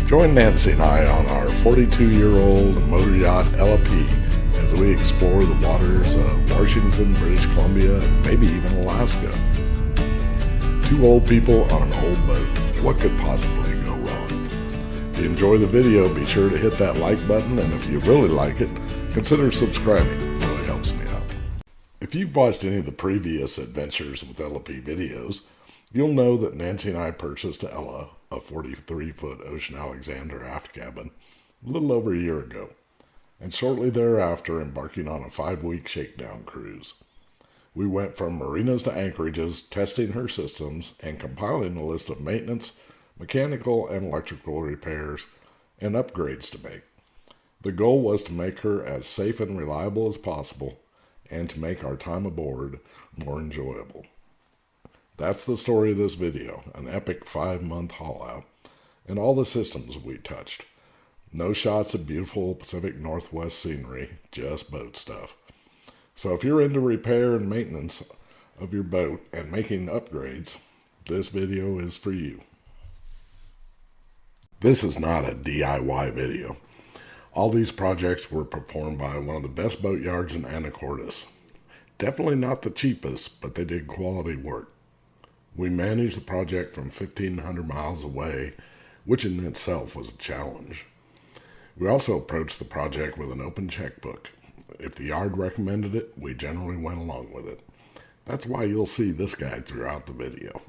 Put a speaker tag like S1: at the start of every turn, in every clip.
S1: Join Nancy and I on our 42-year-old motor yacht LP as we explore the waters of Washington, British Columbia, and maybe even Alaska. Two old people on an old boat. What could possibly go wrong? If you enjoy the video, be sure to hit that like button, and if you really like it, consider subscribing. It really helps me out. If you've watched any of the previous Adventures with LP videos, you'll know that Nancy and I purchased Ella, a 43-foot Ocean Alexander aft cabin, a little over a year ago, and shortly thereafter embarking on a 5-week shakedown cruise. We went from marinas to anchorages, testing her systems and compiling a list of maintenance, mechanical and electrical repairs, and upgrades to make. The goal was to make her as safe and reliable as possible and to make our time aboard more enjoyable. That's the story of this video, an epic 5-month haul out, and all the systems we touched. No shots of beautiful Pacific Northwest scenery, just boat stuff. So if you're into repair and maintenance of your boat and making upgrades, this video is for you. This is not a DIY video. All these projects were performed by one of the best boat yards in Anacortes. Definitely not the cheapest, but they did quality work. We managed the project from 1,500 miles away, which in itself was a challenge. We also approached the project with an open checkbook. If the yard recommended it, we generally went along with it. That's why you'll see this guy throughout the video.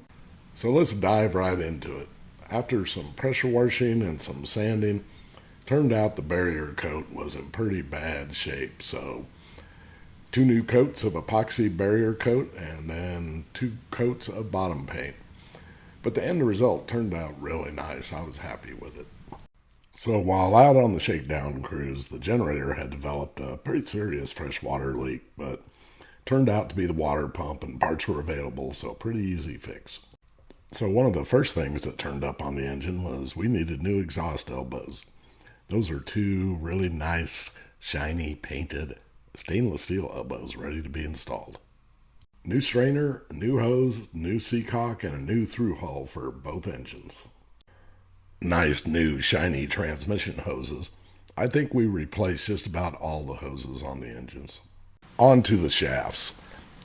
S1: So let's dive right into it. After some pressure washing and some sanding, turned out the barrier coat was in pretty bad shape, so 2 new coats of epoxy barrier coat and then 2 coats of bottom paint. But the end result turned out really nice. I was happy with it. So while out on the shakedown cruise, the generator had developed a pretty serious freshwater leak, but turned out to be the water pump and parts were available, so pretty easy fix. So one of the first things that turned up on the engine was we needed new exhaust elbows. Those are 2 really nice, shiny, painted stainless steel elbows ready to be installed. New strainer, new hose, new seacock, and a new through hull for both engines. Nice new shiny transmission hoses. I think we replaced just about all the hoses on the engines. On to the shafts.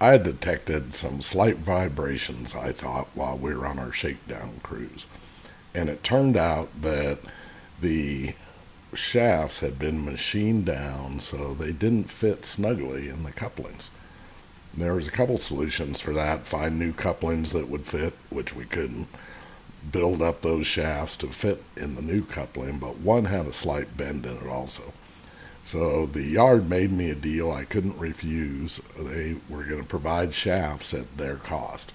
S1: I had detected some slight vibrations, I thought, while we were on our shakedown cruise. And it turned out that the shafts had been machined down so they didn't fit snugly in the couplings. There was a couple solutions for that. Find new couplings that would fit, which we couldn't. Build up those shafts to fit in the new coupling, but one had a slight bend in it also. So the yard made me a deal I couldn't refuse. They were going to provide shafts at their cost.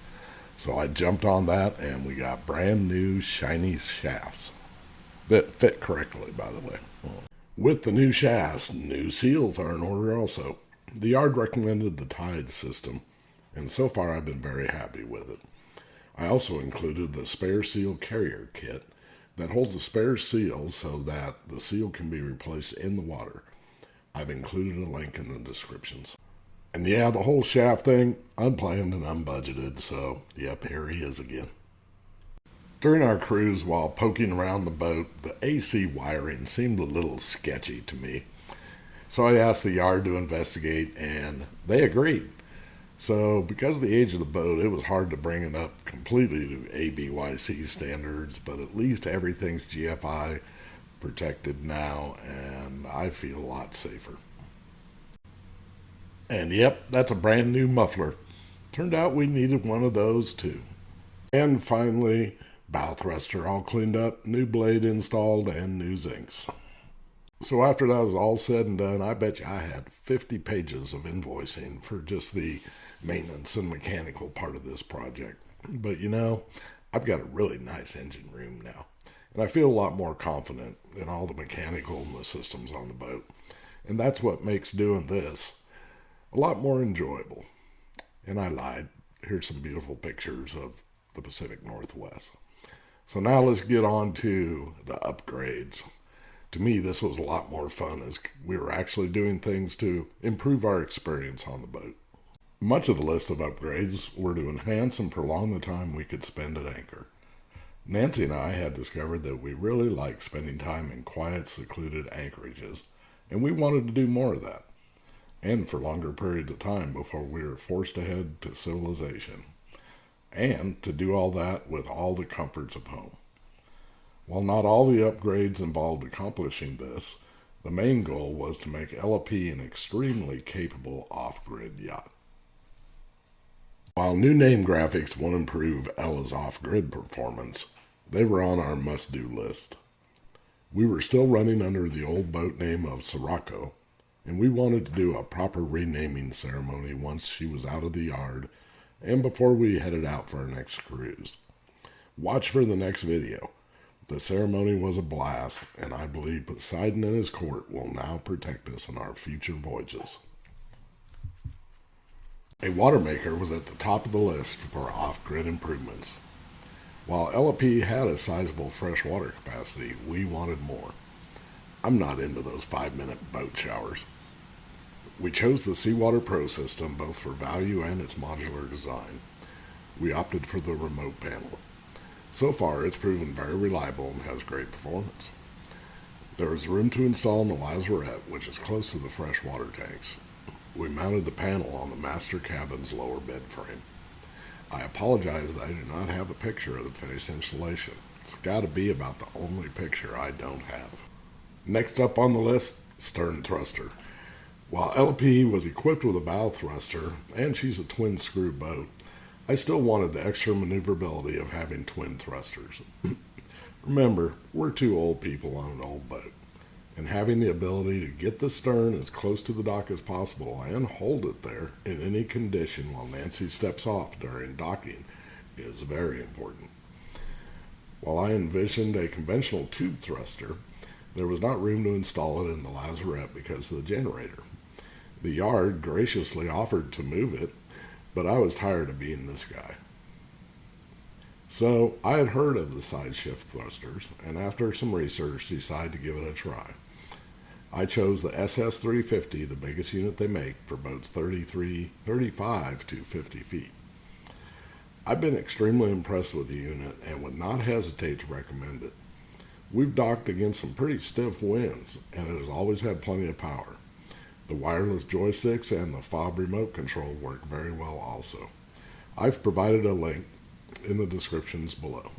S1: So I jumped on that and we got brand new shiny shafts that fit correctly, by the way. With the new shafts, new seals are in order also. The yard recommended the Tide system, and so far I've been very happy with it. I also included the spare seal carrier kit that holds the spare seals so that the seal can be replaced in the water. I've included a link in the descriptions. And yeah, the whole shaft thing, unplanned and unbudgeted, so yep, here he is again. During our cruise, while poking around the boat, the AC wiring seemed a little sketchy to me. So I asked the yard to investigate, and they agreed. So because of the age of the boat, it was hard to bring it up completely to ABYC standards, but at least everything's GFI protected now, and I feel a lot safer. And yep, that's a brand new muffler. Turned out we needed one of those too. And finally, bow thruster all cleaned up, new blade installed, and new zincs. So after that was all said and done, I bet you I had 50 pages of invoicing for just the maintenance and mechanical part of this project. But you know, I've got a really nice engine room now, and I feel a lot more confident in all the mechanical and the systems on the boat. And that's what makes doing this a lot more enjoyable. And I lied. Here's some beautiful pictures of the Pacific Northwest. So now let's get on to the upgrades. To me, this was a lot more fun as we were actually doing things to improve our experience on the boat. Much of the list of upgrades were to enhance and prolong the time we could spend at anchor. Nancy and I had discovered that we really liked spending time in quiet, secluded anchorages, and we wanted to do more of that, and for longer periods of time before we were forced ahead to civilization, and to do all that with all the comforts of home. While not all the upgrades involved accomplishing this, the main goal was to make LP an extremely capable off-grid yacht. While new name graphics won't improve Ella's off-grid performance, they were on our must-do list. We were still running under the old boat name of Sirocco, and we wanted to do a proper renaming ceremony once she was out of the yard and before we headed out for our next cruise. Watch for the next video. The ceremony was a blast, and I believe Poseidon and his court will now protect us on our future voyages. A water maker was at the top of the list for off-grid improvements. While LP had a sizable freshwater capacity, we wanted more. I'm not into those 5-minute boat showers. We chose the Seawater Pro system both for value and its modular design. We opted for the remote panel. So far, it's proven very reliable and has great performance. There is room to install in the lazarette, which is close to the freshwater tanks. We mounted the panel on the master cabin's lower bed frame. I apologize that I do not have a picture of the finished installation. It's got to be about the only picture I don't have. Next up on the list, stern thruster. While LP was equipped with a bow thruster, and she's a twin screw boat, I still wanted the extra maneuverability of having twin thrusters. Remember, we're two old people on an old boat, and having the ability to get the stern as close to the dock as possible and hold it there in any condition while Nancy steps off during docking is very important. While I envisioned a conventional tube thruster, there was not room to install it in the lazarette because of the generator. The yard graciously offered to move it, but I was tired of being this guy. So I had heard of the side shift thrusters, and after some research decided to give it a try. I chose the SS350, the biggest unit they make, for boats 35 to 50 feet. I've been extremely impressed with the unit and would not hesitate to recommend it. We've docked against some pretty stiff winds, and it has always had plenty of power. The wireless joysticks and the fob remote control work very well also. I've provided a link in the descriptions below.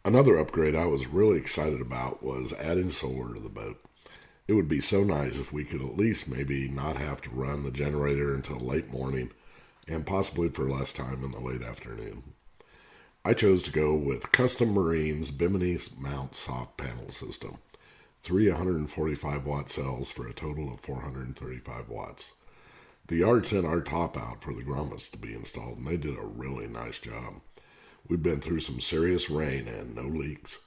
S1: Another upgrade I was really excited about was adding solar to the boat. It would be so nice if we could at least maybe not have to run the generator until late morning and possibly for less time in the late afternoon. I chose to go with Custom Marine's Bimini mount soft panel system. 3 145-watt cells for a total of 435 watts. The yard sent our top out for the grommets to be installed, and they did a really nice job. We've been through some serious rain and no leaks.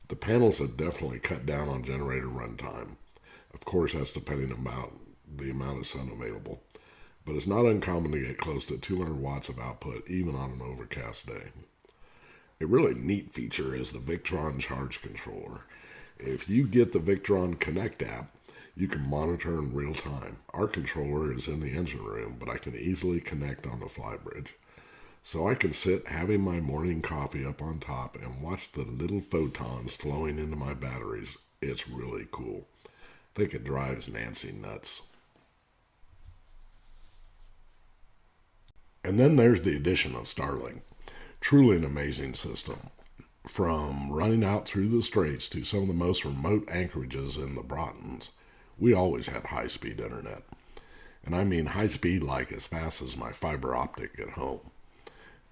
S1: The panels have definitely cut down on generator runtime. Of course, that's depending on the amount of sun available, but it's not uncommon to get close to 200 watts of output even on an overcast day. A really neat feature is the Victron charge controller. If you get the Victron Connect app, you can monitor in real time. Our controller is in the engine room, but I can easily connect on the flybridge. So I can sit having my morning coffee up on top and watch the little photons flowing into my batteries. It's really cool. I think it drives Nancy nuts. And then there's the addition of Starlink. Truly an amazing system. From running out through the straits to some of the most remote anchorages in the Broughton's, we always had high-speed internet. And I mean high-speed like as fast as my fiber optic at home.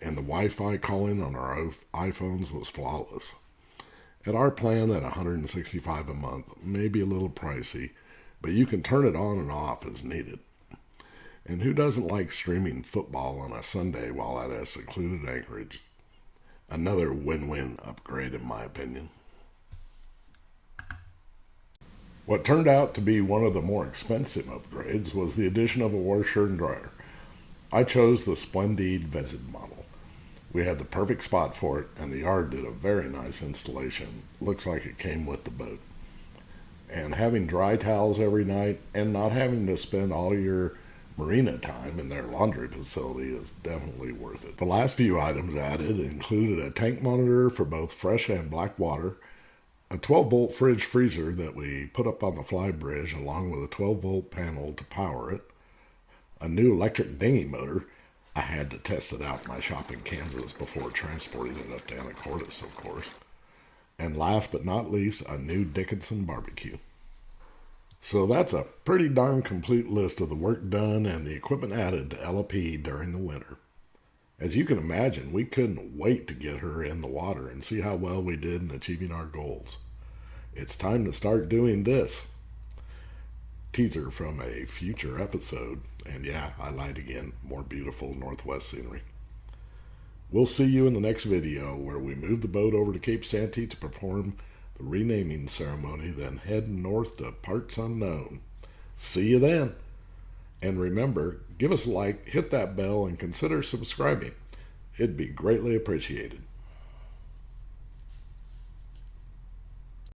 S1: And the Wi-Fi calling on our iPhones was flawless. At our plan at $165 a month, maybe a little pricey, but you can turn it on and off as needed. And who doesn't like streaming football on a Sunday while at a secluded anchorage? Another win-win upgrade in my opinion. What turned out to be one of the more expensive upgrades was the addition of a washer and dryer. I chose the Splendide vented model. We had the perfect spot for it, and the yard did a very nice installation. Looks like it came with the boat. And having dry towels every night and not having to spend all your Marina time in their laundry facility is definitely worth it. The last few items added included a tank monitor for both fresh and black water, a 12-volt fridge freezer that we put up on the fly bridge along with a 12-volt panel to power it, a new electric dinghy motor. I had to test it out in my shop in Kansas before transporting it up to Anacortes, of course. And last but not least, a new Dickinson barbecue. So that's a pretty darn complete list of the work done and the equipment added to LP during the winter. As you can imagine, we couldn't wait to get her in the water and see how well we did in achieving our goals. It's time to start doing this. Teaser from a future episode, and yeah, I lied again, more beautiful Northwest scenery. We'll see you in the next video where we move the boat over to Cape Santee to perform the renaming ceremony, then head north to parts unknown. See you then. And remember, give us a like, hit that bell, and consider subscribing. It'd be greatly appreciated.